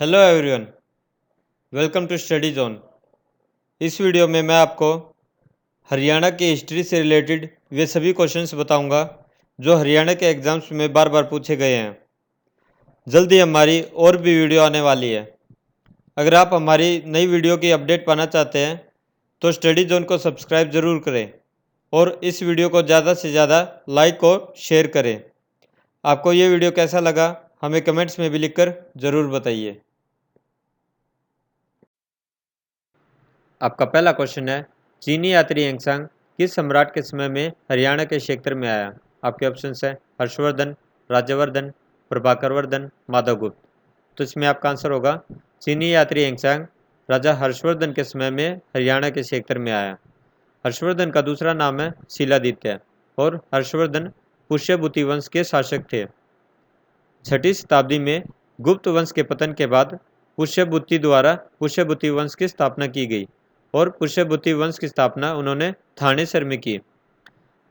Hello everyone, welcome to study zone. इस video में मैं आपको हरियाणा की हिस्ट्री से रिलेटेड वे सभी क्वेश्चंस बताऊंगा जो हरियाणा के एग्जाम्स में बार बार पूछे गए हैं। जल्दी हमारी और भी वीडियो आने वाली है। अगर आप हमारी नई वीडियो की अपडेट पाना चाहते हैं तो स्टडी जोन को सब्सक्राइब ज़रूर करें और इस वीडियो को ज़्यादा से ज़्यादा लाइक और शेयर करें। आपको ये वीडियो कैसा लगा हमें कमेंट्स में भी लिखकर ज़रूर बताइए। आपका पहला क्वेश्चन है, चीनी यात्री एंगसांग किस सम्राट के समय में हरियाणा के क्षेत्र में आया? आपके ऑप्शंस है हर्षवर्धन, राज्यवर्धन, प्रभाकरवर्धन, माधवगुप्त। तो इसमें आपका आंसर होगा चीनी यात्री एंगसांग राजा हर्षवर्धन के समय में हरियाणा के क्षेत्र में आया। हर्षवर्धन का दूसरा नाम है शिलादित्य और हर्षवर्धन पुष्यभूति वंश के शासक थे। 6ठी शताब्दी में गुप्त वंश के पतन के बाद पुष्यभूति द्वारा पुष्यभूति वंश की स्थापना की गई और पुष्यभूति वंश की स्थापना उन्होंने थानेसर में की।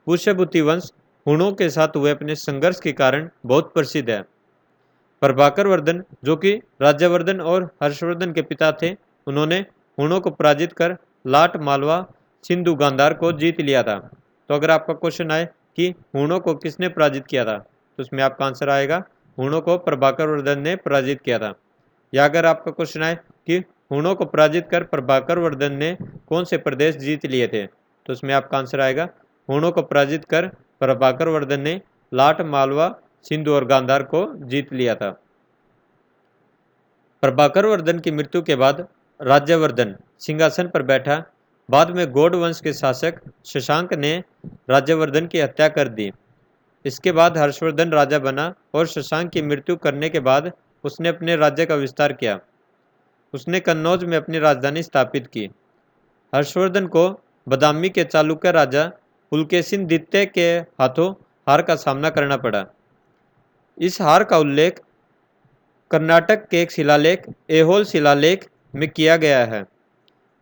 पुष्यभूति वंश हुणों के साथ हुए अपने संघर्ष के कारण बहुत प्रसिद्ध है। प्रभाकर वर्धन जो कि राज्यवर्धन और हर्षवर्धन के पिता थे, उन्होंने हुणों को पराजित कर लाट, मालवा, सिंधु, गांधार को जीत लिया था। तो अगर आपका क्वेश्चन आए कि हुणों को किसने पराजित किया था, तो उसमें आपका आंसर आएगा हुणों को प्रभाकर वर्धन ने पराजित किया था। या अगर आपका क्वेश्चन आए कि हुणों को पराजित कर प्रभाकर वर्धन ने कौन से प्रदेश जीत लिए थे, तो उसमें आपका आंसर आएगा हुणों को पराजित कर प्रभाकर वर्धन ने लाट, मालवा, सिंधु और गांधार को जीत लिया था। प्रभाकर वर्धन की मृत्यु के बाद राज्यवर्धन सिंहासन पर बैठा। बाद में गौड़ वंश के शासक शशांक ने राज्यवर्धन की हत्या कर दी। इसके बाद हर्षवर्धन राजा बना और शशांक की मृत्यु करने के बाद उसने अपने राज्य का विस्तार किया। उसने कन्नौज में अपनी राजधानी स्थापित की। हर्षवर्धन को बदामी के चालुक्य राजा पुलकेशिन द्वितीय के हाथों हार का सामना करना पड़ा। इस हार का उल्लेख कर्नाटक के एक शिलालेख ऐहोल शिलालेख में किया गया है।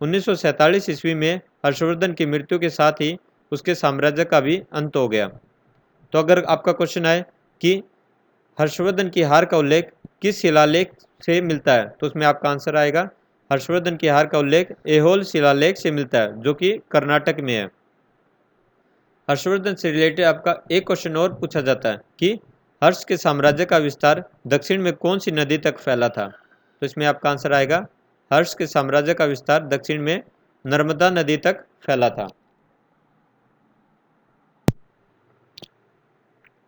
1947 ईस्वी में हर्षवर्धन की मृत्यु के साथ ही उसके साम्राज्य का भी अंत हो गया। तो अगर आपका क्वेश्चन आए कि हर्षवर्धन की हार का उल्लेख किस शिलालेख से मिलता है, तो उसमें आपका आंसर आएगा हर्षवर्धन की हार का उल्लेख ऐहोल शिलालेख से मिलता है जो कि कर्नाटक में है। हर्षवर्धन से रिलेटेड आपका एक क्वेश्चन और पूछा जाता है कि हर्ष के साम्राज्य का विस्तार दक्षिण में कौन सी नदी तक फैला था? तो इसमें आपका आंसर आएगा हर्ष के साम्राज्य का विस्तार दक्षिण में नर्मदा नदी तक फैला था।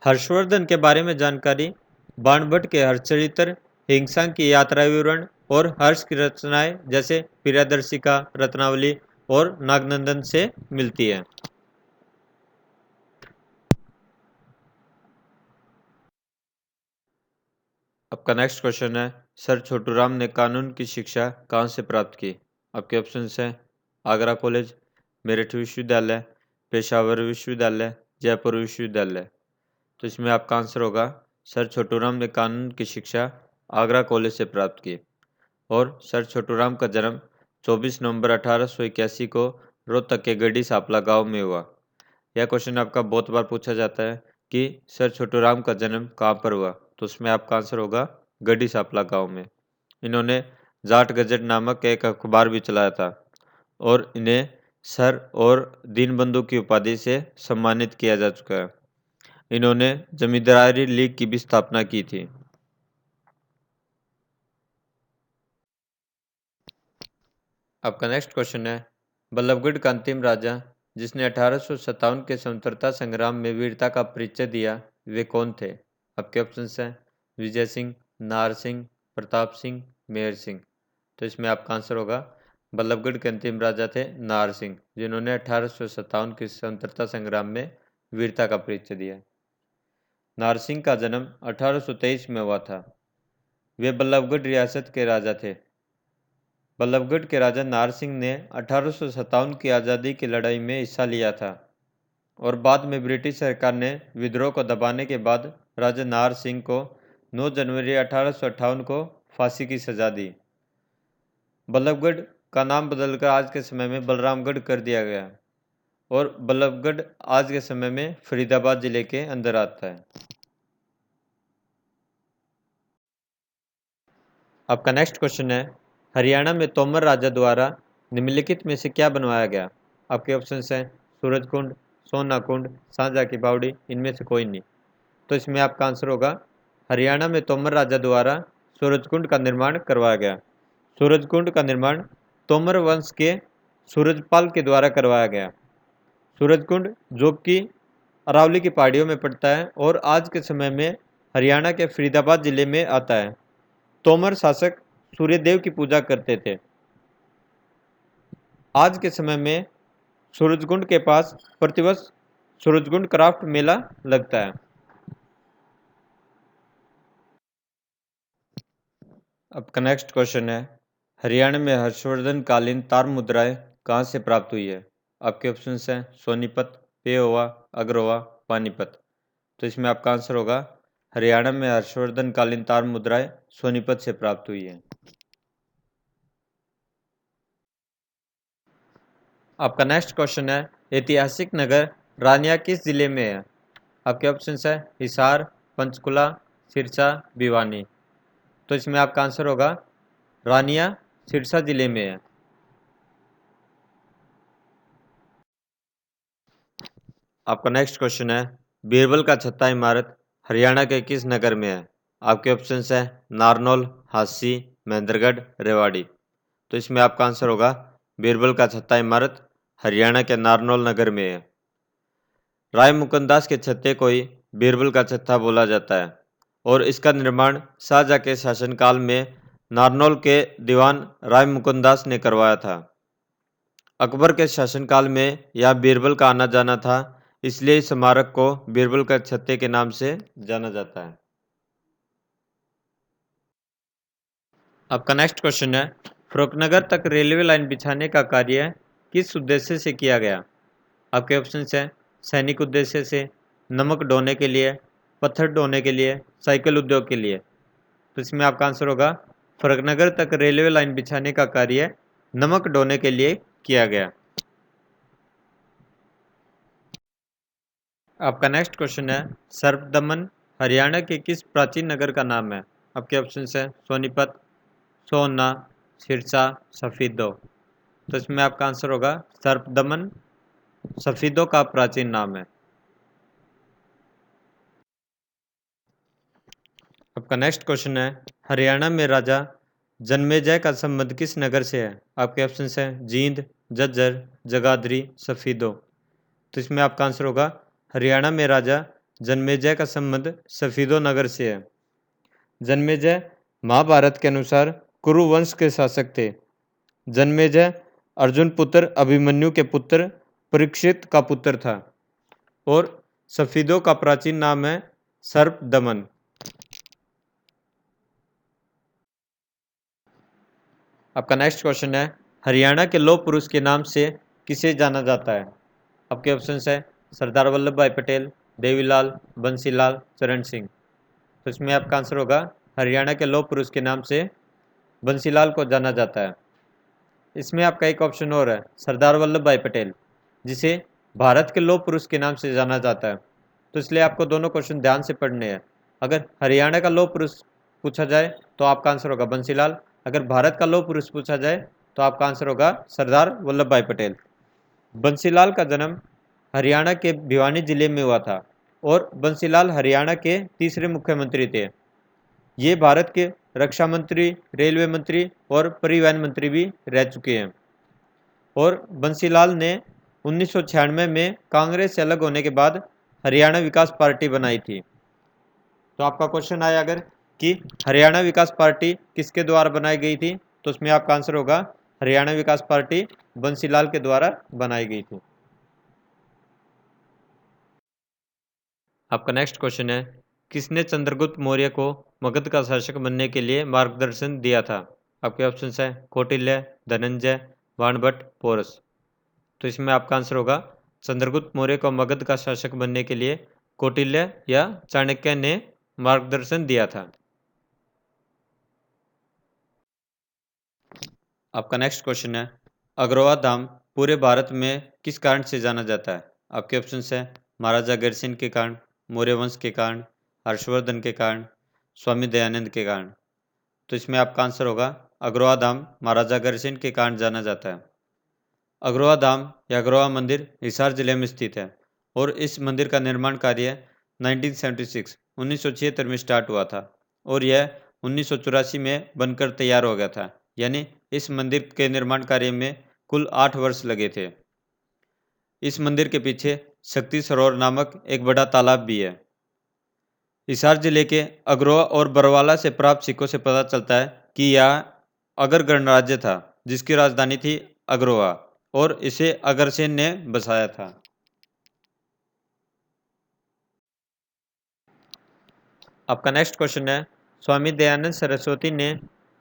हर्षवर्धन के बारे में जानकारी बाणभट्ट के हर्षचरित्र, हिंगसांग की यात्रा विवरण और हर्ष की रचनाएं जैसे प्रियदर्शिका, रत्नावली और नागनंदन से मिलती है। आपका नेक्स्ट क्वेश्चन है, सर छोटूराम ने कानून की शिक्षा कहाँ से प्राप्त की? आपके ऑप्शंस हैं आगरा कॉलेज, मेरठ विश्वविद्यालय, पेशावर विश्वविद्यालय, जयपुर विश्वविद्यालय। तो इसमें आपका आंसर होगा सर छोटूराम ने कानून की शिक्षा आगरा कॉलेज से प्राप्त की। और सर छोटूराम का जन्म 24 नवंबर 1881 को रोहतक के गढ़ी सापला गांव में हुआ। यह क्वेश्चन आपका बहुत बार पूछा जाता है कि सर छोटूराम का जन्म कहाँ पर हुआ, तो उसमें आपका आंसर होगा गढ़ी सापला गांव में। इन्होंने जाट गजट नामक एक अखबार भी चलाया था और इन्हें सर और दीनबंधु की उपाधि से सम्मानित किया जा चुका है। इन्होंने जमींदारी लीग की भी स्थापना की थी। आपका नेक्स्ट क्वेश्चन है, बल्लभगढ़ का अंतिम राजा जिसने 1857 के स्वतंत्रता संग्राम में वीरता का परिचय दिया, वे कौन थे? आपके ऑप्शंस हैं विजय सिंह, नाहर सिंह, प्रताप सिंह, मेहर सिंह। तो इसमें आपका आंसर होगा बल्लभगढ़ के अंतिम राजा थे नाहर सिंह, जिन्होंने 1857 के स्वतंत्रता संग्राम में वीरता का परिचय दिया। नाहर सिंह का जन्म 1823 में हुआ था। वे बल्लभगढ़ रियासत के राजा थे। बल्लभगढ़ के राजा नाहर सिंह ने 1857 की आज़ादी की लड़ाई में हिस्सा लिया था और बाद में ब्रिटिश सरकार ने विद्रोह को दबाने के बाद राजा नाहर सिंह को 9 जनवरी 1858 को फांसी की सजा दी। बल्लभगढ़ का नाम बदलकर आज के समय में बलरामगढ़ कर दिया गया और बल्लभगढ़ आज के समय में फरीदाबाद जिले के अंदर आता है। आपका नेक्स्ट क्वेश्चन है, हरियाणा में तोमर राजा द्वारा निम्नलिखित में से क्या बनवाया गया? आपके ऑप्शंस हैं सूरज कुंड, सोना कुंड, सांझा की बावड़ी, इनमें से कोई नहीं। तो इसमें आपका आंसर होगा, हरियाणा में तोमर राजा द्वारा सूरज कुंड का निर्माण करवाया गया। सूरज कुंड का निर्माण तोमर वंश के सूरजपाल के द्वारा करवाया गया। सूरज कुंड जो कि अरावली की पहाड़ियों में पड़ता है और आज के समय में हरियाणा के फरीदाबाद जिले में आता है। तोमर शासक सूर्यदेव की पूजा करते थे। आज के समय में सूरजकुंड के पास प्रतिवर्ष सूरजकुंड क्राफ्ट मेला लगता है। आपका नेक्स्ट क्वेश्चन है, हरियाणा में हर्षवर्धन कालीन तार मुद्राएं कहाँ से प्राप्त हुई है? आपके ऑप्शंस हैं सोनीपत, पेहोवा, अग्रोहा, पानीपत। तो इसमें आपका आंसर होगा, हरियाणा में हर्षवर्धन कालीन तार मुद्राएं सोनीपत से प्राप्त हुई है। आपका नेक्स्ट क्वेश्चन है, ऐतिहासिक नगर रानिया किस जिले में है? आपके ऑप्शंस है हिसार, पंचकुला, सिरसा, भिवानी। तो इसमें आपका आंसर होगा, रानिया सिरसा जिले में है। आपका नेक्स्ट क्वेश्चन है, बीरबल का छत्ता इमारत हरियाणा के किस नगर में है? आपके ऑप्शंस है नारनौल, हांसी, महेंद्रगढ़, रेवाड़ी। तो इसमें आपका आंसर होगा, बीरबल का छत्ता इमारत हरियाणा के नारनौल नगर में है। राय मुकुंदास के छत्ते को ही बीरबल का छत्ता बोला जाता है और इसका निर्माण शाहजहाँ के शासनकाल में नारनौल के दीवान राय मुकुंदास ने करवाया था। अकबर के शासनकाल में यह बीरबल का आना जाना था, इसलिए इस स्मारक को बीरबल का छत्ते के नाम से जाना जाता है। आपका नेक्स्ट क्वेश्चन है, फरुखनगर तक रेलवे लाइन बिछाने का कार्य किस उद्देश्य से किया गया? आपके ऑप्शन हैं सैनिक उद्देश्य से, नमक ढोने के लिए, पत्थर ढोने के लिए, साइकिल उद्योग के लिए। तो इसमें आपका आंसर होगा, फरुखनगर तक रेलवे लाइन बिछाने का कार्य नमक ढोने के लिए किया गया। आपका नेक्स्ट क्वेश्चन है, सर्पदमन हरियाणा के किस प्राचीन नगर का नाम है? आपके ऑप्शन है सोनीपत, सोहना, सिरसा, सफीदो। तो इसमें आपका आंसर होगा, सर्पदमन सफीदों का प्राचीन नाम है। आपका नेक्स्ट क्वेश्चन है, हरियाणा में राजा जन्मेजय का संबंध किस नगर से है? आपके ऑप्शन हैं जींद, झज्जर, जगाधरी, सफीदो। तो इसमें आपका आंसर होगा, हरियाणा में राजा जन्मेजय का संबंध सफीदो नगर से है। जन्मेजय महाभारत के अनुसार कुरु वंश के शासक थे। जन्मेजय अर्जुन पुत्र अभिमन्यु के पुत्र परीक्षित का पुत्र था और सफीदों का प्राचीन नाम है सर्पदमन। आपका नेक्स्ट क्वेश्चन है, हरियाणा के लौह पुरुष के नाम से किसे जाना जाता है? आपके ऑप्शन है सरदार वल्लभ भाई पटेल, देवीलाल, बंसीलाल, चरण सिंह। तो इसमें आपका आंसर होगा, हरियाणा के लौह पुरुष के नाम से बंसीलाल को जाना जाता है। इसमें आपका एक ऑप्शन और है सरदार वल्लभ भाई पटेल, जिसे भारत के लौह पुरुष के नाम से जाना जाता है। तो इसलिए आपको दोनों क्वेश्चन ध्यान से पढ़ने हैं। अगर हरियाणा का लौह पुरुष पूछा जाए तो आपका आंसर होगा बंसीलाल, अगर भारत का लौह पुरुष पूछा जाए तो आपका आंसर होगा सरदार वल्लभ भाई पटेल। बंसीलाल का जन्म हरियाणा के भिवानी जिले में हुआ था और बंसीलाल हरियाणा के तीसरे मुख्यमंत्री थे। ये भारत के रक्षा मंत्री, रेलवे मंत्री और परिवहन मंत्री भी रह चुके हैं। और बंसीलाल ने 1996 में कांग्रेस से अलग होने के बाद हरियाणा विकास पार्टी बनाई थी। तो आपका क्वेश्चन आया अगर कि हरियाणा विकास पार्टी किसके द्वारा बनाई गई थी, तो उसमें आपका आंसर होगा, हरियाणा विकास पार्टी बंसीलाल के द्वारा बनाई गई थी। आपका नेक्स्ट क्वेश्चन है, किसने चंद्रगुप्त मौर्य को मगध का शासक बनने के लिए मार्गदर्शन दिया था? आपके ऑप्शन है कौटिल्य, धनंजय, बाणभट्ट, पोरस। तो इसमें आपका आंसर होगा, चंद्रगुप्त मौर्य को मगध का शासक बनने के लिए कौटिल्य या चाणक्य ने मार्गदर्शन दिया था। आपका नेक्स्ट क्वेश्चन है, अग्रवा धाम पूरे भारत में किस कारण से जाना जाता है? आपके ऑप्शन है महाराजा अग्रसेन के कारण, मौर्य वंश के कारण, हर्षवर्धन के कारण, स्वामी दयानंद के कारण। तो इसमें आपका आंसर होगा अग्रवा धाम महाराजा अग्रसेन के कारण जाना जाता है। अग्रवा धाम या अग्रवा मंदिर हिसार जिले में स्थित है और इस मंदिर का निर्माण कार्य 1976 1976 में स्टार्ट हुआ था और यह 1984 में बनकर तैयार हो गया था। यानी इस मंदिर के निर्माण कार्य में कुल 8 वर्ष लगे थे। इस मंदिर के पीछे शक्ति सरोवर नामक एक बड़ा तालाब भी है। हिसार जिले के अग्रवा और बरवाला से प्राप्त सिक्कों से पता चलता है कि यह अगर गणराज्य था जिसकी राजधानी थी अग्रवा और इसे अग्रसेन ने बसाया था। आपका नेक्स्ट क्वेश्चन है, स्वामी दयानंद सरस्वती ने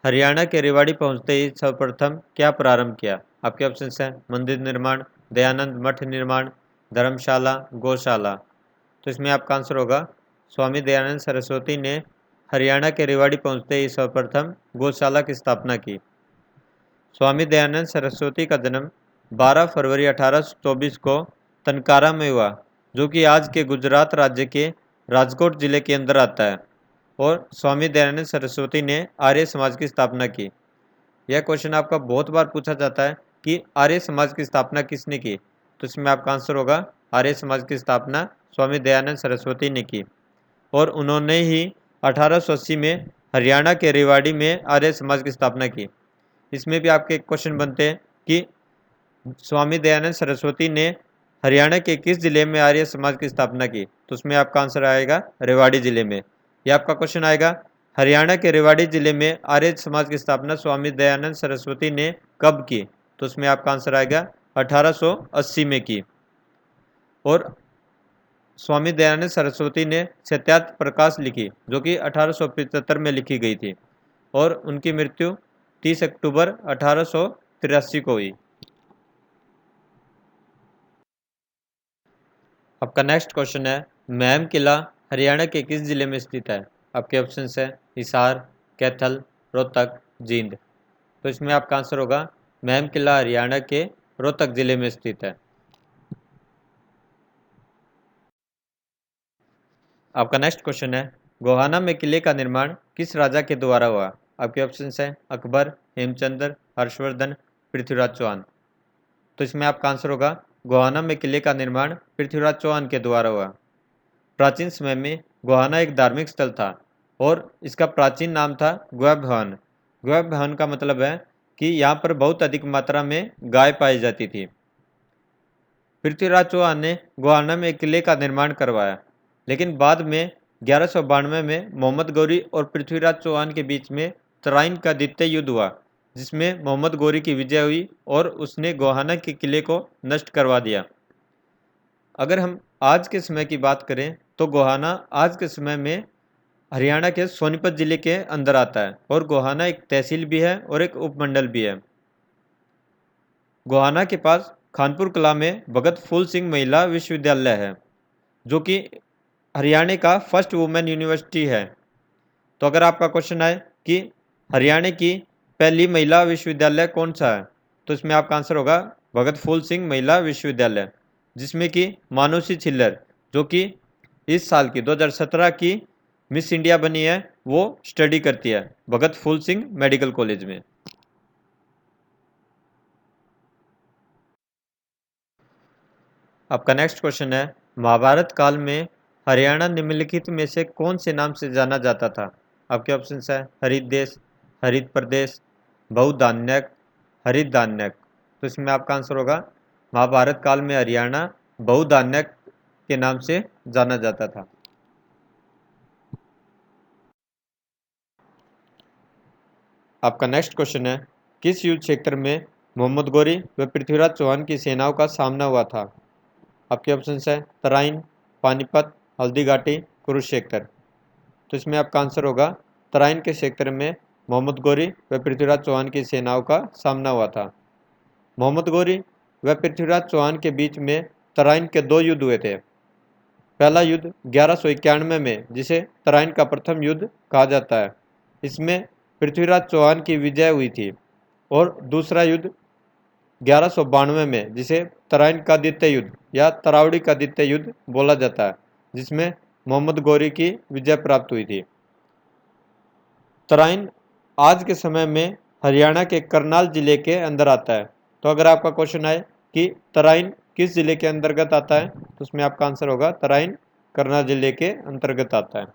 हरियाणा के रेवाड़ी पहुंचते ही सर्वप्रथम क्या प्रारंभ किया? आपके ऑप्शन है मंदिर निर्माण, दयानंद मठ निर्माण, धर्मशाला, गौशाला। तो इसमें आपका आंसर होगा स्वामी दयानंद सरस्वती ने हरियाणा के रेवाड़ी पहुंचते ही सर्वप्रथम गौशाला की स्थापना की। स्वामी दयानंद सरस्वती का जन्म 12 फरवरी 1824 को तनकारा में हुआ, जो कि आज के गुजरात राज्य के राजकोट जिले के अंदर आता है। और स्वामी दयानंद सरस्वती ने आर्य समाज की स्थापना की। यह क्वेश्चन आपका बहुत बार पूछा जाता है कि आर्य समाज की स्थापना किसने की? तो इसमें आपका आंसर होगा आर्य समाज की स्थापना स्वामी दयानंद सरस्वती ने की और उन्होंने ही 1880 में हरियाणा के रेवाड़ी में आर्य समाज की स्थापना की। इसमें भी आपके क्वेश्चन बनते हैं कि स्वामी दयानंद सरस्वती ने हरियाणा के किस जिले में आर्य समाज की स्थापना की? तो उसमें आपका आंसर आएगा रेवाड़ी जिले में। यह आपका क्वेश्चन आएगा हरियाणा के रेवाड़ी जिले में आर्य समाज की स्थापना स्वामी दयानंद सरस्वती ने कब की? तो उसमें आपका आंसर आएगा 1880 में की। और स्वामी दयानंद सरस्वती ने सत्यार्थ प्रकाश लिखी, जो कि 1875 में लिखी गई थी और उनकी मृत्यु 30 अक्टूबर 1883 को हुई। आपका नेक्स्ट क्वेश्चन है, महम किला हरियाणा के किस जिले में स्थित है? आपके ऑप्शन है हिसार, कैथल, रोहतक, जींद। तो इसमें आपका आंसर होगा महम किला हरियाणा के रोहतक जिले में स्थित है। आपका नेक्स्ट क्वेश्चन है, गोहाना में किले का निर्माण किस राजा के द्वारा हुआ? आपके ऑप्शन है अकबर, हेमचंद्र, हर्षवर्धन, पृथ्वीराज चौहान। तो इसमें आपका आंसर होगा गोहाना में किले का निर्माण पृथ्वीराज चौहान के द्वारा हुआ। प्राचीन समय में गोहाना एक धार्मिक स्थल था और इसका प्राचीन नाम था ग्वा भवन। ग्वा भवन का मतलब है कि यहाँ पर बहुत अधिक मात्रा में गाय पाई जाती थी। पृथ्वीराज चौहान ने गोहाना में एक किले का निर्माण करवाया, लेकिन बाद में 1192 में मोहम्मद गौरी और पृथ्वीराज चौहान के बीच में तराइन का द्वितीय युद्ध हुआ, जिसमें मोहम्मद गौरी की विजय हुई और उसने गोहाना के किले को नष्ट करवा दिया। अगर हम आज के समय की बात करें तो गोहाना आज के समय में हरियाणा के सोनीपत जिले के अंदर आता है और गोहाना एक तहसील भी है और एक उपमंडल भी है। गोहाना के पास खानपुर कला में भगत फूल सिंह महिला विश्वविद्यालय है, जो कि हरियाणा का फर्स्ट वुमेन यूनिवर्सिटी है। तो अगर आपका क्वेश्चन है कि हरियाणा की पहली महिला विश्वविद्यालय कौन सा है, तो इसमें आपका आंसर होगा भगत फूल सिंह महिला विश्वविद्यालय, जिसमें कि मानुषी छिल्लर, जो कि इस साल की 2017 की मिस इंडिया बनी है, वो स्टडी करती है भगत फूल सिंह मेडिकल कॉलेज में। आपका नेक्स्ट क्वेश्चन है, महाभारत काल में हरियाणा निम्नलिखित में से कौन से नाम से जाना जाता था? आपके ऑप्शन है हरित देश, हरित प्रदेश, बहुधान्यक, हरित धान्यक। तो इसमें आपका आंसर होगा महाभारत काल में हरियाणा बहुधान्यक के नाम से जाना जाता था। आपका नेक्स्ट क्वेश्चन है, किस युद्ध क्षेत्र में मोहम्मद गौरी व पृथ्वीराज चौहान की सेनाओं का सामना हुआ था? आपके ऑप्शन है तराइन, पानीपत, हल्दी घाटी, कुरुक्षेत्र। तो इसमें आपका आंसर होगा तराइन के क्षेत्र में मोहम्मद गौरी व पृथ्वीराज चौहान की सेनाओं का सामना हुआ था। मोहम्मद गौरी व पृथ्वीराज चौहान के बीच में तराइन के 2 युद्ध हुए थे। पहला युद्ध 1191 में, जिसे तराइन का प्रथम युद्ध कहा जाता है, इसमें पृथ्वीराज चौहान की विजय हुई थी। और दूसरा युद्ध 1192 में, जिसे तराइन का द्वितीय युद्ध या तरावड़ी का द्वितीय युद्ध बोला जाता है, जिसमें मोहम्मद गौरी की विजय प्राप्त हुई थी। तराइन आज के समय में हरियाणा के करनाल जिले के अंदर आता है। तो अगर आपका क्वेश्चन आए कि तराइन किस जिले के अंतर्गत आता है, तो उसमें आपका आंसर होगा तराइन करनाल जिले के अंतर्गत आता है।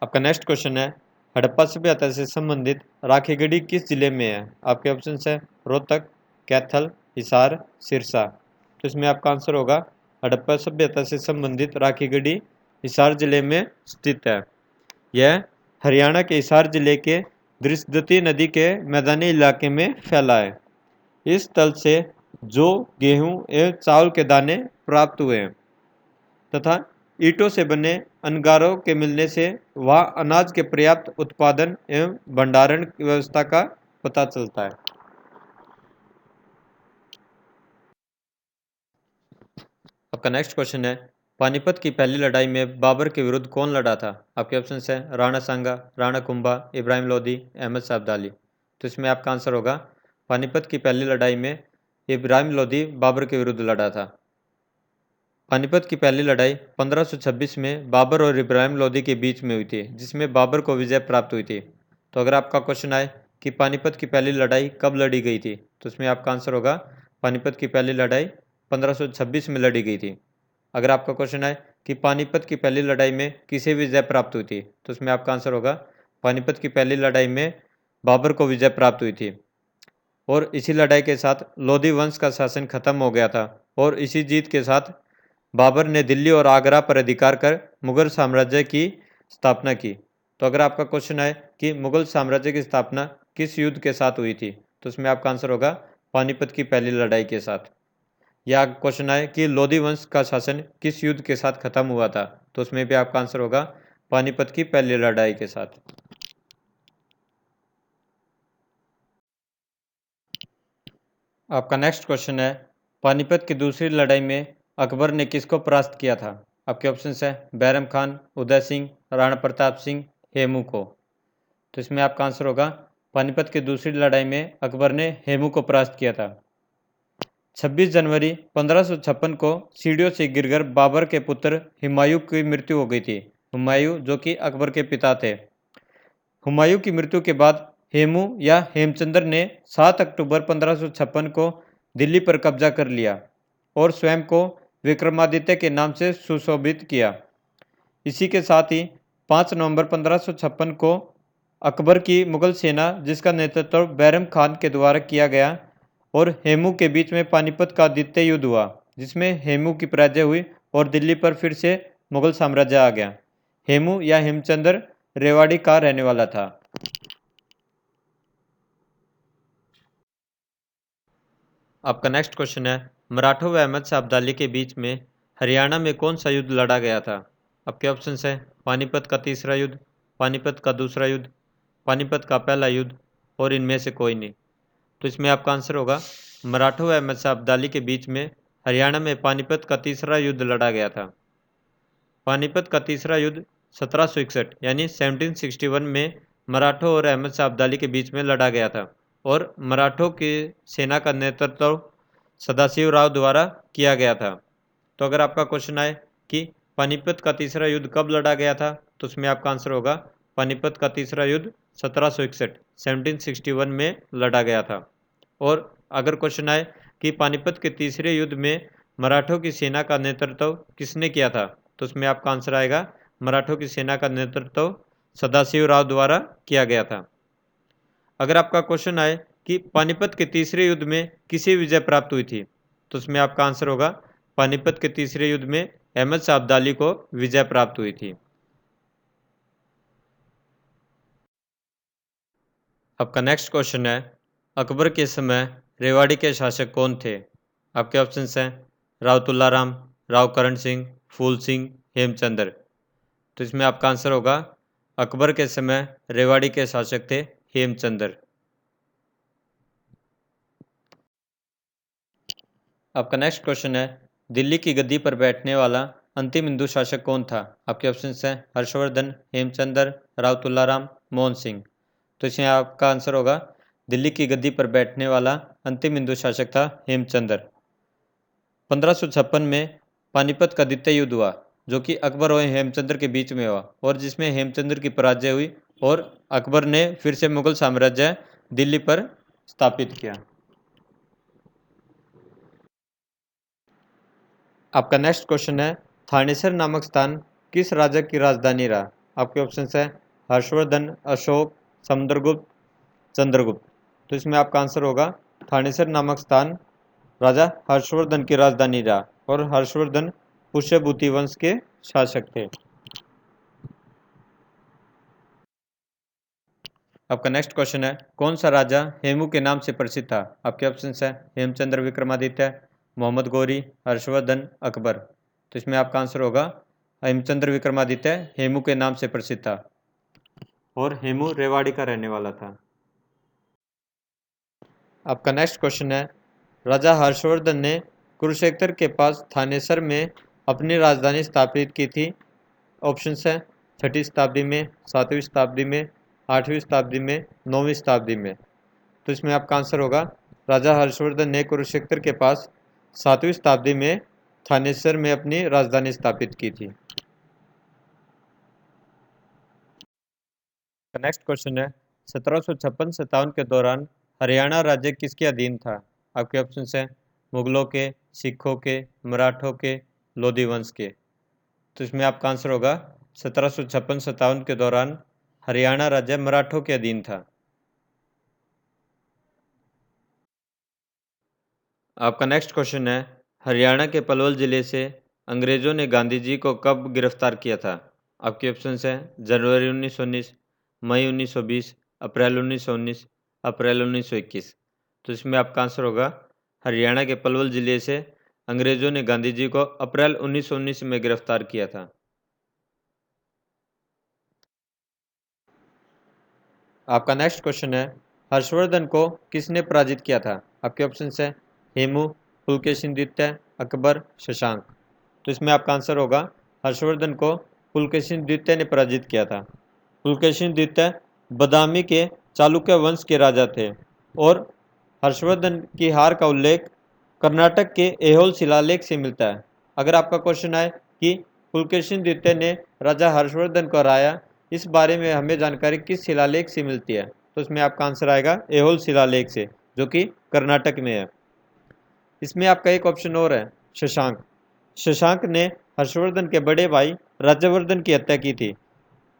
आपका नेक्स्ट क्वेश्चन है, हड़प्पा सभ्यता से संबंधित राखीगढ़ी किस जिले में है? आपके ऑप्शन है रोहतक, कैथल, हिसार, सिरसा। तो इसमें आपका आंसर होगा हड़प्पा सभ्यता से संबंधित राखीगढ़ी हिसार जिले में स्थित है। यह हरियाणा के हिसार जिले के दृष्टि नदी के मैदानी इलाके में फैला है। इस स्थल से जौ, गेहूं एवं चावल के दाने प्राप्त हुए हैं तथा ईंटों से बने अंगारों के मिलने से वहां अनाज के पर्याप्त उत्पादन एवं भंडारण व्यवस्था का पता चलता है। आपका नेक्स्ट क्वेश्चन है, पानीपत की पहली लड़ाई में बाबर के विरुद्ध कौन लड़ा था? आपके ऑप्शन है राणा सांगा, राणा कुंभा, इब्राहिम लोदी, अहमद शाह अब्दाली। तो इसमें आपका आंसर होगा पानीपत की पहली लड़ाई में इब्राहिम लोदी बाबर के विरुद्ध लड़ा था। पानीपत की पहली लड़ाई 1526 में बाबर और इब्राहिम लोदी के बीच में हुई थी, जिसमें बाबर को विजय प्राप्त हुई थी। तो अगर आपका क्वेश्चन आए कि पानीपत की पहली लड़ाई कब लड़ी गई थी, तो इसमें आपका आंसर होगा पानीपत की पहली लड़ाई 1526 में लड़ी गई थी। अगर आपका क्वेश्चन है कि पानीपत की पहली लड़ाई में किसे विजय प्राप्त हुई थी, तो इसमें आपका आंसर होगा पानीपत की पहली लड़ाई में बाबर को विजय प्राप्त हुई थी और इसी लड़ाई के साथ लोधी वंश का शासन खत्म हो गया था और इसी जीत के साथ बाबर ने दिल्ली और आगरा पर अधिकार कर मुगल साम्राज्य की स्थापना की। तो अगर आपका क्वेश्चन है कि मुगल साम्राज्य की स्थापना किस युद्ध के साथ हुई थी, तो इसमें आपका आंसर होगा पानीपत की पहली लड़ाई के साथ। या क्वेश्चन है कि लोधी वंश का शासन किस युद्ध के साथ खत्म हुआ था, तो उसमें भी आपका आंसर होगा पानीपत की पहली लड़ाई के साथ। आपका नेक्स्ट क्वेश्चन है, पानीपत की दूसरी लड़ाई में अकबर ने किसको परास्त किया था? आपके ऑप्शन है बैरम खान, उदय सिंह, राणा प्रताप सिंह, हेमू को। तो इसमें आपका आंसर होगा पानीपत की दूसरी लड़ाई में अकबर ने हेमू को परास्त किया था। 26 जनवरी 1556 को सीढ़ियों से गिरकर बाबर के पुत्र हुमायूं की मृत्यु हो गई थी। हुमायूं जो कि अकबर के पिता थे। हुमायूं की मृत्यु के बाद हेमू या हेमचंद्र ने 7 अक्टूबर 1556 को दिल्ली पर कब्जा कर लिया और स्वयं को विक्रमादित्य के नाम से सुशोभित किया। इसी के साथ ही 5 नवंबर 1556 को अकबर की मुगल सेना, जिसका नेतृत्व बैरम खान के द्वारा किया गया, और हेमू के बीच में पानीपत का द्वितीय युद्ध हुआ, जिसमें हेमू की पराजय हुई और दिल्ली पर फिर से मुगल साम्राज्य आ गया। हेमू या हेमचंद्र रेवाड़ी का रहने वाला था। आपका नेक्स्ट क्वेश्चन है, मराठों व अहमद शाह अब्दाली के बीच में हरियाणा में कौन सा युद्ध लड़ा गया था? आपके ऑप्शन है पानीपत का तीसरा युद्ध, पानीपत का दूसरा युद्ध, पानीपत का पहला युद्ध और इनमें से कोई नहीं। तो इसमें आपका आंसर होगा मराठों व अहमद शाह अब्दाली के बीच में हरियाणा में पानीपत का तीसरा युद्ध लड़ा गया था। पानीपत का तीसरा युद्ध 1761 यानी 1761 में मराठों और अहमद शाह अब्दाली के बीच में लड़ा गया था और मराठों की सेना का नेतृत्व सदाशिव राव द्वारा किया गया था। तो अगर आपका क्वेश्चन आए कि पानीपत का तीसरा युद्ध कब लड़ा गया था, तो उसमें आपका आंसर होगा पानीपत का तीसरा युद्ध 1761 1761 में लड़ा गया था। और अगर क्वेश्चन आए कि पानीपत के तीसरे युद्ध में मराठों की सेना का नेतृत्व किसने किया था, तो उसमें आपका आंसर आएगा मराठों की सेना का नेतृत्व सदाशिव राव द्वारा किया गया था। अगर आपका क्वेश्चन आए कि पानीपत के तीसरे युद्ध में किसे विजय प्राप्त हुई थी, तो उसमें आपका आंसर होगा पानीपत के तीसरे युद्ध में अहमद शाह अब्दाली को विजय प्राप्त हुई थी। आपका नेक्स्ट क्वेश्चन है, अकबर के समय रेवाड़ी के शासक कौन थे? आपके ऑप्शन हैं राव तुलाराम, राव करण सिंह, फूल सिंह, हेमचंद्र। तो इसमें आपका आंसर होगा अकबर के समय रेवाड़ी के शासक थे हेमचंद्र। आपका नेक्स्ट क्वेश्चन है, दिल्ली की गद्दी पर बैठने वाला अंतिम हिंदू शासक कौन था? आपके ऑप्शन हैं हर्षवर्धन, हेमचंद्र, राव तुलाराम, मोहन सिंह। तो इसमें आपका आंसर होगा दिल्ली की गद्दी पर बैठने वाला अंतिम हिंदू शासक था हेमचंद्र। 1556 में पानीपत का द्वितीय युद्ध हुआ जो कि अकबर और हेमचंद्र के बीच में हुआ और जिसमें हेमचंद्र की पराजय हुई और अकबर ने फिर से मुगल साम्राज्य दिल्ली पर स्थापित किया। आपका नेक्स्ट क्वेश्चन है, थानेसर नामक स्थान किस राजा की राजधानी रहा? आपके ऑप्शन है हर्षवर्धन, अशोक, समुद्रगुप्त, चंद्रगुप्त। तो इसमें आपका आंसर होगा थानेसर नामक स्थान राजा हर्षवर्धन की राजधानी रहा और हर्षवर्धन पुष्यभूति वंश के शासक थे। आपका नेक्स्ट क्वेश्चन है, कौन सा राजा हेमू के नाम से प्रसिद्ध था? आपके ऑप्शन है हेमचंद्र विक्रमादित्य, मोहम्मद गौरी, हर्षवर्धन, अकबर। तो इसमें आपका आंसर होगा हेमचंद्र विक्रमादित्य हेमू के नाम से प्रसिद्ध था और हेमू रेवाड़ी का रहने वाला था। आपका नेक्स्ट क्वेश्चन है, राजा हर्षवर्धन ने कुरुक्षेत्र के पास थानेसर में अपनी राजधानी स्थापित की थी। ऑप्शन है 6वीं शताब्दी में, 7वीं शताब्दी में, 8वीं शताब्दी में, 9वीं शताब्दी में। तो इसमें आपका आंसर होगा राजा हर्षवर्धन ने कुरुक्षेत्र के पास 7वीं शताब्दी में थानेसर में अपनी राजधानी स्थापित की थी। नेक्स्ट क्वेश्चन है, 1756-57 के दौरान हरियाणा राज्य किसके अधीन था? आपके ऑप्शन है मुगलों के, सिखों के, मराठों के, लोधी वंश के। तो इसमें आपका आंसर होगा 1756-57 के दौरान हरियाणा राज्य मराठों के अधीन था। आपका नेक्स्ट क्वेश्चन है, हरियाणा के पलवल जिले से अंग्रेजों ने गांधी जी को कब गिरफ्तार किया था? आपके ऑप्शन है जनवरी 1919, मई 1920, अप्रैल 1919, अप्रैल 1921। तो इसमें आपका आंसर होगा हरियाणा के पलवल जिले से अंग्रेजों ने गांधी जी को अप्रैल 1919 में गिरफ्तार किया था। आपका नेक्स्ट क्वेश्चन है, हर्षवर्धन को किसने पराजित किया था? आपके ऑप्शन है हेमू, पुलकेशिन द्वितीय, अकबर, शशांक। तो इसमें आपका आंसर होगा हर्षवर्धन को पुलकेशिन द्वितीय ने पराजित किया था। पुलकेशिन द्वितीय बदामी के चालुक्य वंश के राजा थे और हर्षवर्धन की हार का उल्लेख कर्नाटक के ऐहोल शिलालेख से मिलता है। अगर आपका क्वेश्चन है कि पुलकेशिन द्वितीय ने राजा हर्षवर्धन को हराया, इस बारे में हमें जानकारी किस शिलालेख से मिलती है? तो इसमें आपका आंसर आएगा ऐहोल शिलालेख से, जो कि कर्नाटक में है। इसमें आपका एक ऑप्शन और है शशांक। शशांक ने हर्षवर्धन के बड़े भाई राज्यवर्धन की हत्या की थी,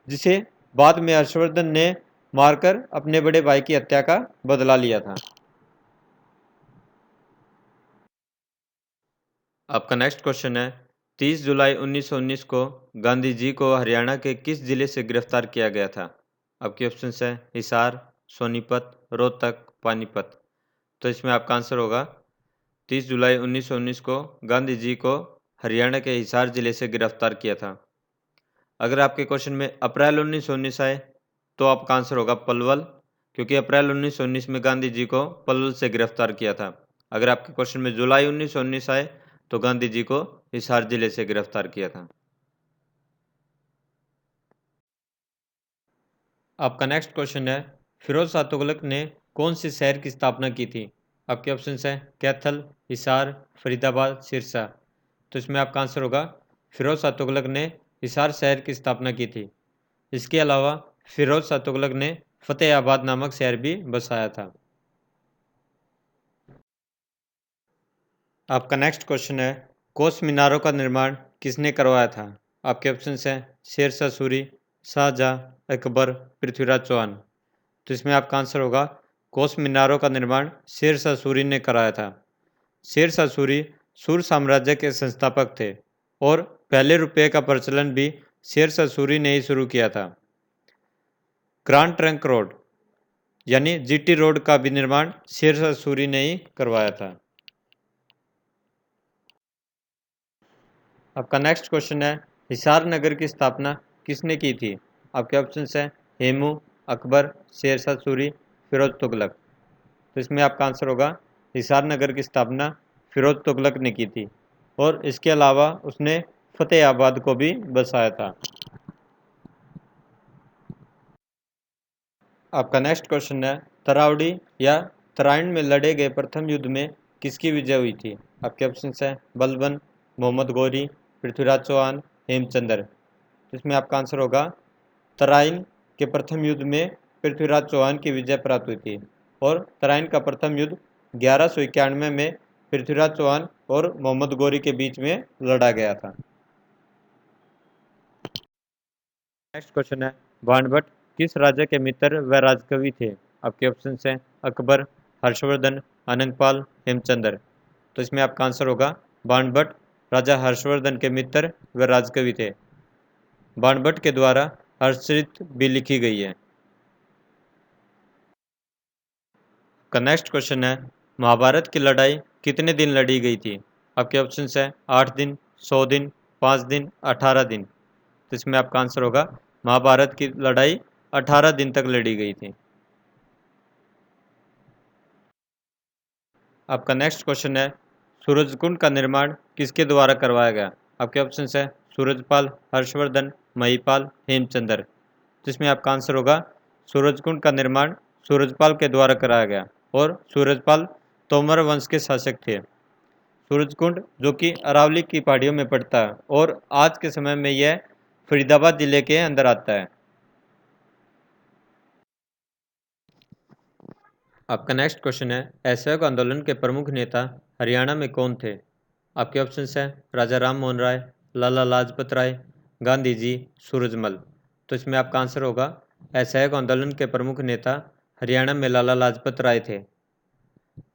जिसे बाद में हर्षवर्धन ने मारकर अपने बड़े भाई की हत्या का बदला लिया था। आपका नेक्स्ट क्वेश्चन है, 30 जुलाई 1919 को गांधी जी को हरियाणा के किस जिले से गिरफ्तार किया गया था? आपके ऑप्शन है हिसार, सोनीपत, रोहतक, पानीपत। तो इसमें आपका आंसर होगा 30 जुलाई 1919 को गांधी जी को हरियाणा के हिसार जिले से गिरफ्तार किया था। अगर आपके क्वेश्चन में अप्रैल 1919 आए तो आपका आंसर होगा पलवल, क्योंकि अप्रैल 1919 में गांधी जी को पलवल से गिरफ्तार किया था। अगर आपके क्वेश्चन में जुलाई 1919 आए तो गांधी जी को हिसार जिले से गिरफ्तार किया था। आपका नेक्स्ट क्वेश्चन है, फिरोज शाह तुगलक ने कौन से शहर की स्थापना की थी? आपके ऑप्शन है कैथल, हिसार, फरीदाबाद, सिरसा। तो इसमें आपका आंसर होगा फिरोज शाह तुगलक ने हिसार शहर की स्थापना की थी। इसके अलावा फिरोज शाह तुगलक ने फतेहाबाद नामक शहर भी बसाया था। आपका नेक्स्ट क्वेश्चन है, कोस मीनारों का निर्माण किसने करवाया था? आपके ऑप्शन हैं शेरशाह सूरी, शाहजहां, अकबर, पृथ्वीराज चौहान। तो इसमें आपका आंसर होगा कोस मीनारों का निर्माण शेरशाह सूरी ने कराया था। शेरशाह सूरी सूर साम्राज्य के संस्थापक थे और पहले रुपये का प्रचलन भी शेरशाह सूरी ने ही शुरू किया था। ग्रांड ट्रंक रोड यानी जीटी रोड का भी निर्माण शेरशाह सूरी ने ही करवाया था। आपका नेक्स्ट क्वेश्चन है, हिसार नगर की स्थापना किसने की थी? आपके ऑप्शन हैं हेमू, अकबर, शेरशाह सूरी, फिरोज तुगलक। तो इसमें आपका आंसर होगा हिसार नगर की स्थापना फिरोज तुगलक ने की थी और इसके अलावा उसने फतेहाबाद को भी बसाया था। आपका नेक्स्ट क्वेश्चन है, तरावड़ी या तराइन में लड़े गए प्रथम युद्ध में किसकी विजय हुई थी? आपके ऑप्शन हैं बलबन, मोहम्मद गौरी, पृथ्वीराज चौहान, हेमचंद्र। तो इसमें आपका आंसर होगा तराइन के प्रथम युद्ध में पृथ्वीराज चौहान की विजय प्राप्त हुई थी और तराइन का प्रथम युद्ध 1191 में पृथ्वीराज चौहान और मोहम्मद गौरी के बीच में लड़ा गया था। नेक्स्ट क्वेश्चन है, बाणभट्ट किस राजा के मित्र व राजकवि थे? आपके ऑप्शन हैं अकबर, हर्षवर्धन, अनंगपाल, हेमचंद्र। तो इसमें आपका आंसर होगा बाणभट्ट राजा हर्षवर्धन के मित्र व राजकवि थे। बाणभट्ट के द्वारा हर्षचरित भी लिखी गई है। का नेक्स्ट क्वेश्चन है, महाभारत की लड़ाई कितने दिन लड़ी गई थी? आपके ऑप्शन है 8 दिन, 100 दिन, 5 दिन, 18 दिन। तो इसमें आपका आंसर होगा महाभारत की लड़ाई 18 दिन तक लड़ी गई थी। आपका नेक्स्ट क्वेश्चन है, सूरजकुंड का निर्माण किसके द्वारा करवाया गया? आपके ऑप्शन है सूरजपाल, हर्षवर्धन, महिपाल, हेमचंद्र। जिसमें आपका आंसर होगा सूरजकुंड का निर्माण सूरजपाल के द्वारा कराया गया और सूरजपाल तोमर वंश के शासक थे। सूरजकुंड जो कि अरावली की पहाड़ियों में पड़ता है और आज के समय में यह फरीदाबाद जिले के अंदर आता है। आपका नेक्स्ट क्वेश्चन है, असहयोग आंदोलन के प्रमुख नेता हरियाणा में कौन थे? आपके ऑप्शन हैं राजा राम मोहन राय, लाला लाजपत राय, गांधी जी, सूरजमल। तो इसमें आपका आंसर होगा असहयोग आंदोलन के प्रमुख नेता हरियाणा में लाला लाजपत राय थे।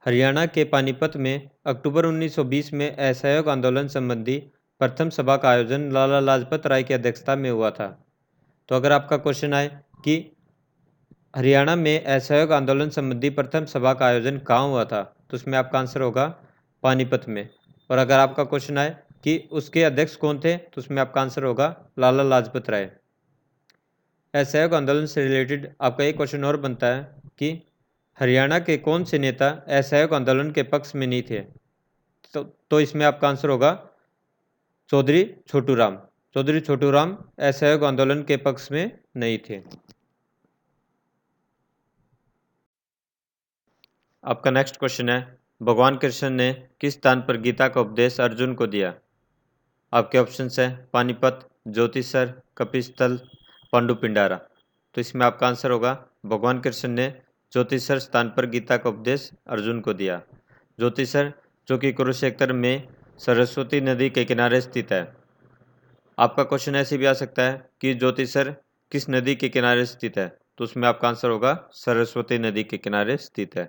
हरियाणा के पानीपत में अक्टूबर 1920 में असहयोग आंदोलन संबंधी प्रथम सभा का आयोजन लाला लाजपत राय की अध्यक्षता में हुआ था। तो अगर आपका क्वेश्चन आए कि हरियाणा में असहयोग आंदोलन संबंधी प्रथम सभा का आयोजन कहाँ हुआ था, तो उसमें आपका आंसर होगा पानीपत में। और अगर आपका क्वेश्चन आए कि उसके अध्यक्ष कौन थे, तो उसमें आपका आंसर होगा लाला लाजपत राय। असहयोग आंदोलन से रिलेटेड आपका एक क्वेश्चन और बनता है कि हरियाणा के कौन से नेता असहयोग आंदोलन के पक्ष में नहीं थे? तो इसमें आपका आंसर होगा चौधरी छोटू राम। चौधरी छोटू राम असहयोग आंदोलन के पक्ष में नहीं थे। आपका नेक्स्ट क्वेश्चन है, भगवान कृष्ण ने किस स्थान पर गीता का उपदेश अर्जुन को दिया? आपके ऑप्शन है पानीपत, ज्योतिसर, कपिस्थल, पांडुपिंडारा। तो इसमें आपका आंसर होगा भगवान कृष्ण ने ज्योतिसर स्थान पर गीता का उपदेश अर्जुन को दिया। ज्योतिसर जो कि कुरुक्षेत्र में सरस्वती नदी के किनारे स्थित है। आपका क्वेश्चन ऐसे भी आ सकता है कि ज्योतिसर किस नदी के किनारे स्थित है? तो उसमें आपका आंसर होगा सरस्वती नदी के किनारे स्थित है।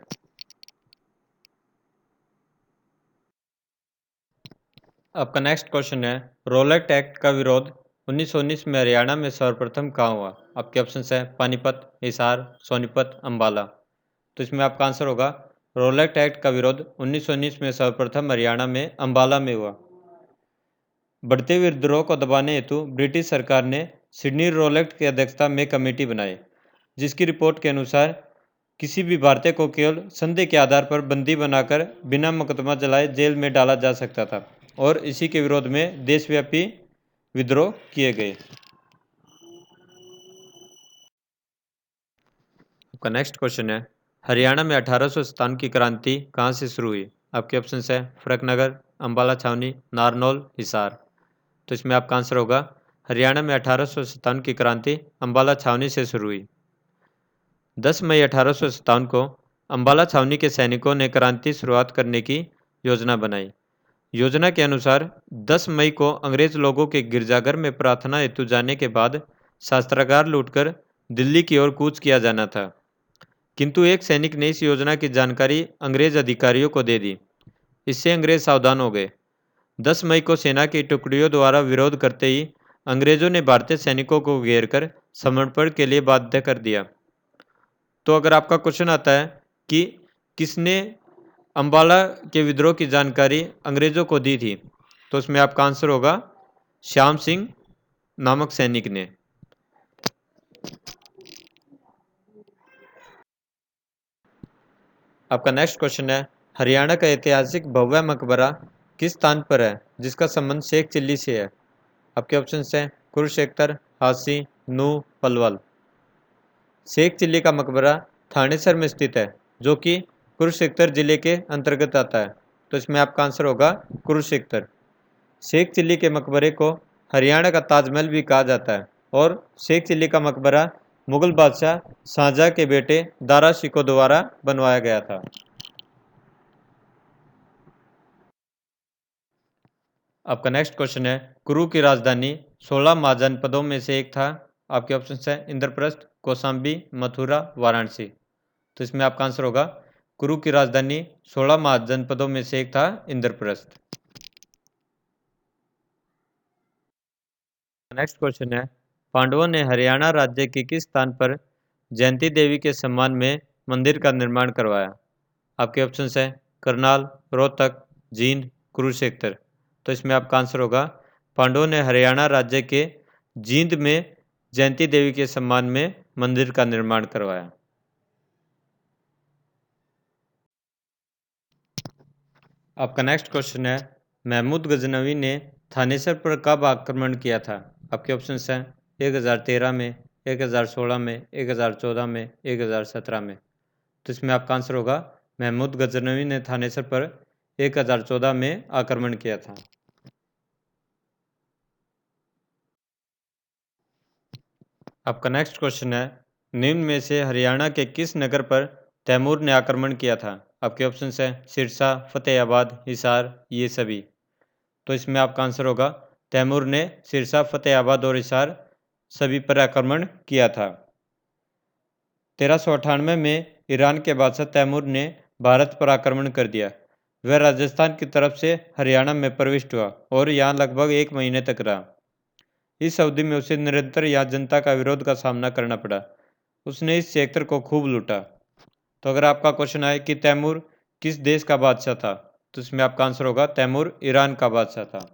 आपका नेक्स्ट क्वेश्चन है, रोलेट एक्ट का विरोध 1919 में हरियाणा में सर्वप्रथम कहाँ हुआ? आपके ऑप्शन है पानीपत, हिसार, सोनीपत, अंबाला। तो इसमें आपका आंसर होगा रोलेट एक्ट का विरोध 1919 में सर्वप्रथम हरियाणा में अंबाला में हुआ। बढ़ते हुए विद्रोह को दबाने हेतु ब्रिटिश सरकार ने सिडनी रोलेट की अध्यक्षता में कमेटी बनाई, जिसकी रिपोर्ट के अनुसार किसी भी भारतीय को केवल संदेह के आधार पर बंदी बनाकर बिना मुकदमा चलाए जेल में डाला जा सकता था और इसी के विरोध में देशव्यापी विद्रोह किए गए। आपका नेक्स्ट क्वेश्चन है, हरियाणा में 1857 की क्रांति कहाँ से शुरू हुई? आपके ऑप्शन है फरकनगर, अंबाला छावनी, नारनौल, हिसार। तो इसमें आपका आंसर होगा हरियाणा में 1857 की क्रांति अंबाला छावनी से शुरू हुई। 10 मई 1857 को अंबाला छावनी के सैनिकों ने क्रांति शुरुआत करने की योजना बनाई। योजना के अनुसार 10 मई को अंग्रेज लोगों के गिरजाघर में प्रार्थना हेतु जाने के बाद शस्त्रागार लूटकर दिल्ली की ओर कूच किया जाना था, किंतु एक सैनिक ने इस योजना की जानकारी अंग्रेज अधिकारियों को दे दी। इससे अंग्रेज सावधान हो गए। 10 मई को सेना की टुकड़ियों द्वारा विरोध करते ही अंग्रेजों ने भारतीय सैनिकों को घेरकर समर्पण के लिए बाध्य कर दिया। तो अगर आपका क्वेश्चन आता है कि किसने अंबाला के विद्रोह की जानकारी अंग्रेजों को दी थी, तो उसमें आपका आंसर होगा श्याम सिंह नामक सैनिक ने। आपका नेक्स्ट क्वेश्चन है, हरियाणा का ऐतिहासिक भव्य मकबरा किस स्थान पर है जिसका संबंध शेख चिल्ली से है? आपके ऑप्शन हैं कुरुक्षेत्र, हांसी, नूह, पलवल। शेख चिल्ली का मकबरा थानेसर में स्थित है जो कि कुरुक्षेत्र जिले के अंतर्गत आता है। तो इसमें आपका आंसर होगा कुरुक्षेत्र। शेख चिल्ली के मकबरे को हरियाणा का ताजमहल भी कहा जाता है और शेख चिल्ली का मकबरा मुगल बादशाह शाहजहां के बेटे दारा शिकोह द्वारा बनवाया गया था। आपका नेक्स्ट क्वेश्चन है, कुरु की राजधानी 16 महाजनपदों में से एक था। आपके ऑप्शन है इंद्रप्रस्थ, कौशाम्बी, मथुरा, वाराणसी। तो इसमें आपका आंसर होगा कुरु की राजधानी 16 महाजनपदों में से एक था इंद्रप्रस्थ। नेक्स्ट क्वेश्चन है, पांडवों ने हरियाणा राज्य के किस स्थान पर जयंती देवी के सम्मान में मंदिर का निर्माण करवाया? आपके ऑप्शन है करनाल, रोहतक, जींद, कुरुक्षेत्र। तो इसमें आपका आंसर होगा पांडवों ने हरियाणा राज्य के जींद में जयंती देवी के सम्मान में मंदिर का निर्माण करवाया। आपका नेक्स्ट क्वेश्चन है, महमूद गजनवी ने थानेसर पर कब आक्रमण किया था? आपके ऑप्शन हैं 1013 में, 1016 में, 1014 में, 1017 में। तो इसमें आपका आंसर होगा महमूद गजनवी ने थानेसर पर 1014 में आक्रमण किया था। आपका नेक्स्ट क्वेश्चन है, निम्न में से हरियाणा के किस नगर पर तैमूर ने आक्रमण किया था? आपके ऑप्शन है सिरसा, फतेहाबाद, हिसार, ये सभी। तो इसमें आपका आंसर होगा तैमूर ने सिरसा, फतेहाबाद और हिसार सभी पर आक्रमण किया था। 1398 में ईरान के बादशाह तैमूर ने भारत पर आक्रमण कर दिया। वह राजस्थान की तरफ से हरियाणा में प्रविष्ट हुआ और यहाँ लगभग 1 महीने तक रहा। इस अवधि में उसे निरंतर यहाँ जनता का विरोध का सामना करना पड़ा। उसने इस क्षेत्र को खूब लूटा। तो अगर आपका क्वेश्चन आए कि तैमूर किस देश का बादशाह था, तो इसमें आपका आंसर होगा तैमूर ईरान का बादशाह था।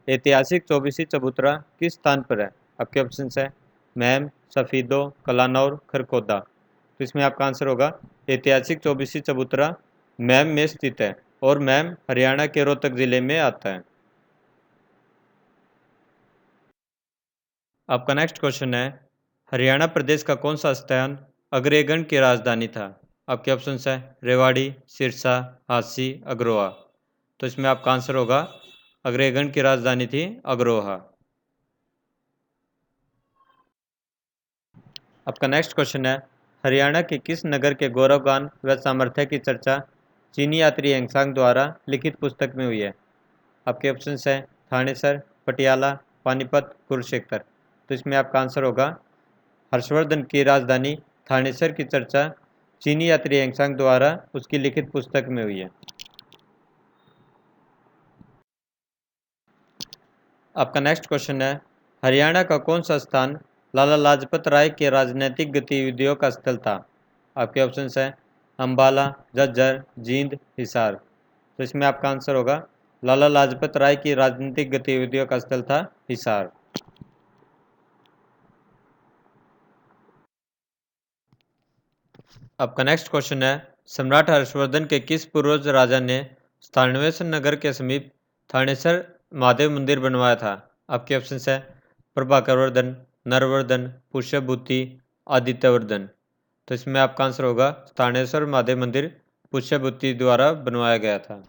ऐतिहासिक चौबीसी चबूतरा किस स्थान पर है? आपके ऑप्शन है मैम, सफीदो, कलानौर, खरखोदा। तो इसमें आपका आंसर होगा ऐतिहासिक चौबीसी चबूतरा मैम में स्थित है और मैम हरियाणा के रोहतक जिले में आता है। आपका नेक्स्ट क्वेश्चन है, हरियाणा प्रदेश का कौन सा स्थान अग्रगण की राजधानी था? आपके ऑप्शन है रेवाड़ी, सिरसा, हांसी, अग्रोहा। तो इसमें आपका आंसर होगा अग्रगण की राजधानी थी अग्रोहा। आपका नेक्स्ट क्वेश्चन है, हरियाणा के किस नगर के गौरवगान व सामर्थ्य की चर्चा चीनी यात्री एंगसांग द्वारा लिखित पुस्तक में हुई है? आपके ऑप्शन है थानेसर, पटियाला, पानीपत, कुरुक्षेत्र। तो इसमें आपका आंसर होगा हर्षवर्धन की राजधानी थानेसर की चर्चा चीनी यात्री एंगसांग द्वारा उसकी लिखित पुस्तक में हुई है। आपका नेक्स्ट क्वेश्चन है, हरियाणा का कौन सा स्थान लाला लाजपत राय के राजनीतिक गतिविधियों का स्थल था? आपके ऑप्शन है अम्बाला, झज्जर, जींद, हिसार। तो इसमें आपका आंसर होगा लाला लाजपत राय की राजनीतिक गतिविधियों का स्थल था हिसार। आपका नेक्स्ट क्वेश्चन है, सम्राट हर्षवर्धन के किस पूर्वज राजा ने स्थानेश्वर नगर के समीप थानेसर महादेव मंदिर बनवाया था? आपके ऑप्शन है प्रभाकरवर्धन, नरवर्धन, पुष्यभूति, आदित्यवर्धन। तो इसमें आपका आंसर होगा स्थानेश्वर महादेव मंदिर पुष्यभूति द्वारा बनवाया गया था।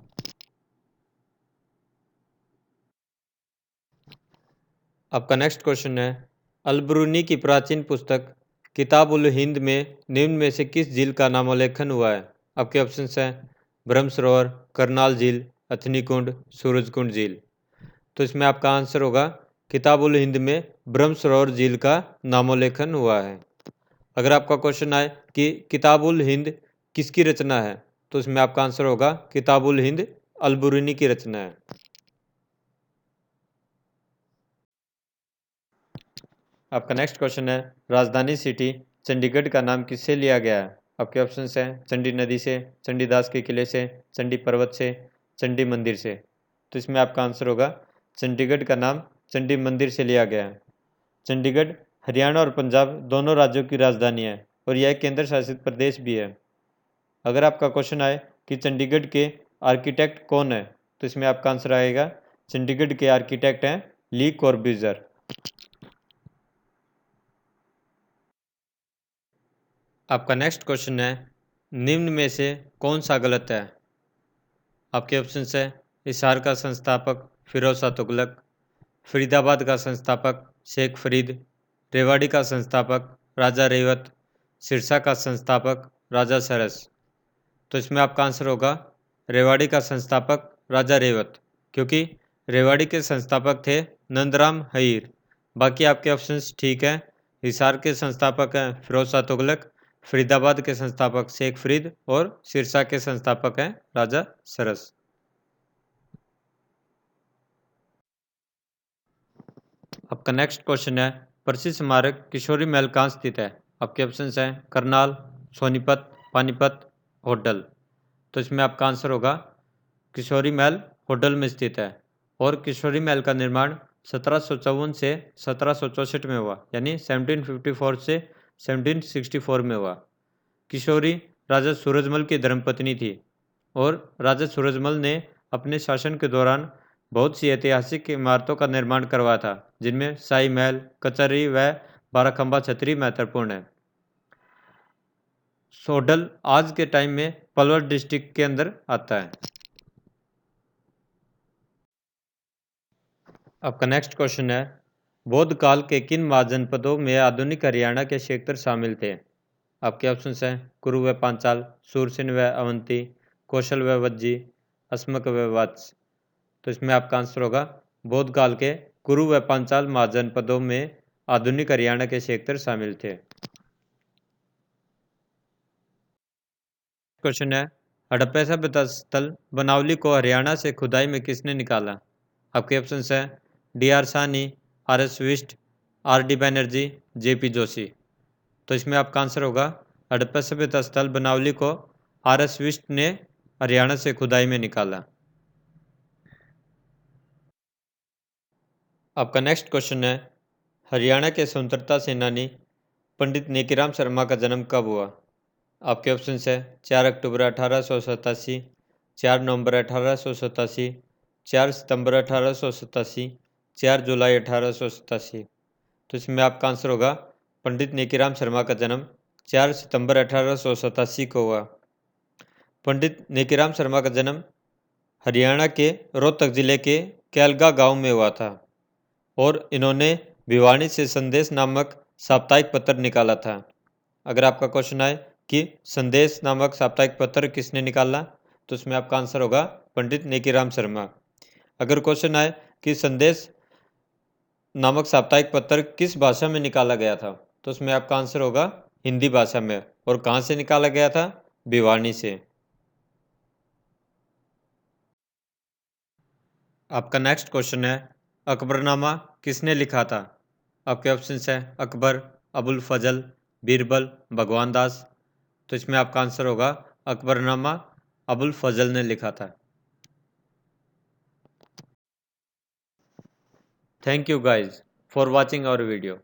आपका नेक्स्ट क्वेश्चन है, अलबरूनी की प्राचीन पुस्तक किताब उल हिंद में निम्न में से किस झील का नामोल्लेखन हुआ है? आपके ऑप्शन हैं ब्रह्म सरोवर, करनाल झील, अथनी कुंड, सूरज कुंड झील। तो इसमें आपका आंसर होगा किताब उल हिंद में ब्रह्म सरोवर झील का नामोल्लेखन हुआ है। अगर आपका क्वेश्चन आए कि किताब उल हिंद किसकी रचना है, तो इसमें आपका आंसर होगा किताब उल हिंद अलबरूनी की रचना है। आपका नेक्स्ट क्वेश्चन है, राजधानी सिटी चंडीगढ़ का नाम किससे लिया गया है? आपके ऑप्शन हैं चंडी नदी से, चंडीदास के किले से, चंडी पर्वत से, चंडी मंदिर से। तो इसमें आपका आंसर होगा चंडीगढ़ का नाम चंडी मंदिर से लिया गया है। चंडीगढ़ हरियाणा और पंजाब दोनों राज्यों की राजधानी है और यह केंद्र शासित प्रदेश भी है। अगर आपका क्वेश्चन आए कि चंडीगढ़ के आर्किटेक्ट कौन है, तो इसमें आपका आंसर आएगा चंडीगढ़ के आर्किटेक्ट हैं ली कॉर्ब्यूजर। आपका नेक्स्ट क्वेश्चन है, निम्न में से कौन सा गलत है? आपके ऑप्शन है हिसार का संस्थापक फिरोज शाह तुगलक, फरीदाबाद का संस्थापक शेख फरीद, रेवाड़ी का संस्थापक राजा रेवत, सिरसा का संस्थापक राजा सरस। तो इसमें आपका आंसर होगा रेवाड़ी का संस्थापक राजा रेवत, क्योंकि रेवाड़ी के संस्थापक थे नंदराम हईर। बाकी आपके ऑप्शंस ठीक है। हिसार के संस्थापक हैं फिरोज शाह तुगलक, फरीदाबाद के संस्थापक शेख फरीद और सिरसा के संस्थापक हैं राजा सरस। आपका नेक्स्ट क्वेश्चन है, प्रसिद्ध स्मारक किशोरी महल कहाँ स्थित है? आपके ऑप्शंस हैं करनाल, सोनीपत, पानीपत, होडल। तो इसमें आपका आंसर होगा किशोरी महल होडल में स्थित है। और किशोरी महल का निर्माण 1754 से 1764 में हुआ, यानी 1754 से 1764 में हुआ। किशोरी राजा सूरजमल की धर्मपत्नी थी और राजा सूरजमल ने अपने शासन के दौरान बहुत सी ऐतिहासिक इमारतों का निर्माण करवाया था, जिनमें शाही महल, कचहरी व बाराखंबा छतरी महत्वपूर्ण है। सोडल आज के टाइम में पलवल डिस्ट्रिक्ट के अंदर आता है। आपका नेक्स्ट क्वेश्चन है, बौद्ध काल के किन महाजनपदों में आधुनिक हरियाणा के क्षेत्र शामिल थे? आपके ऑप्शंस हैं कुरु व पांचाल, सूरसेन व अवंती, कौशल व वज्जी, अस्मक व वत्स। तो इसमें आपका आंसर होगा बौद्ध काल के कुरु व पांचाल महाजनपदों में आधुनिक हरियाणा के क्षेत्र शामिल थे। क्वेश्चन है, हड़प्पा सभ्यता स्थल बनावली को हरियाणा से खुदाई में किसने निकाला? आपके ऑप्शंस हैं D R Sahni, R S Vist, R D Banerjee, J P Joshi. तो इसमें आपका आंसर होगा हड़प्पा सभ्यता स्थल बनावली को आर एस विस्ट ने हरियाणा से खुदाई में निकाला। आपका नेक्स्ट क्वेश्चन है, हरियाणा के स्वतंत्रता सेनानी पंडित नेकीराम शर्मा का जन्म कब हुआ? आपके ऑप्शन है 4 अक्टूबर 1887, 4 नवंबर 1887, 4 सितंबर 1887, 4 जुलाई 1887। तो इसमें आपका आंसर होगा पंडित नेकीराम शर्मा का जन्म 4 सितंबर 1887 को हुआ। पंडित नेकीराम शर्मा का जन्म हरियाणा के रोहतक जिले के कैलगा गांव में हुआ था और इन्होंने भिवानी से संदेश नामक साप्ताहिक पत्र निकाला था। अगर आपका क्वेश्चन आए कि संदेश नामक साप्ताहिक पत्र किसने निकाला, तो उसमें आपका आंसर होगा पंडित नेकीराम शर्मा। अगर क्वेश्चन आए कि संदेश नामक साप्ताहिक पत्र किस भाषा में निकाला गया था, तो उसमें आपका आंसर होगा हिंदी भाषा में। और कहाँ से निकाला गया था? भिवानी से। आपका नेक्स्ट क्वेश्चन है, अकबरनामा किसने लिखा था? आपके ऑप्शन है अकबर, अबुल फजल, बीरबल, भगवान दास। तो इसमें आपका आंसर होगा अकबरनामा अबुल फजल ने लिखा था। Thank you guys for watching our video.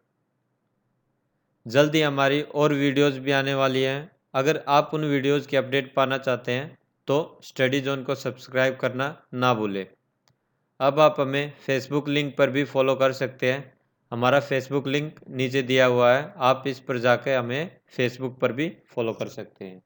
जल्दी हमारी और वीडियोस भी आने वाली हैं। अगर आप उन वीडियोस की अपडेट पाना चाहते हैं तो स्टडी जोन को सब्सक्राइब करना ना भूलें। अब आप हमें फेसबुक लिंक पर भी फॉलो कर सकते हैं। हमारा फेसबुक लिंक नीचे दिया हुआ है, आप इस पर जाकर हमें फेसबुक पर भी फॉलो कर सकते हैं।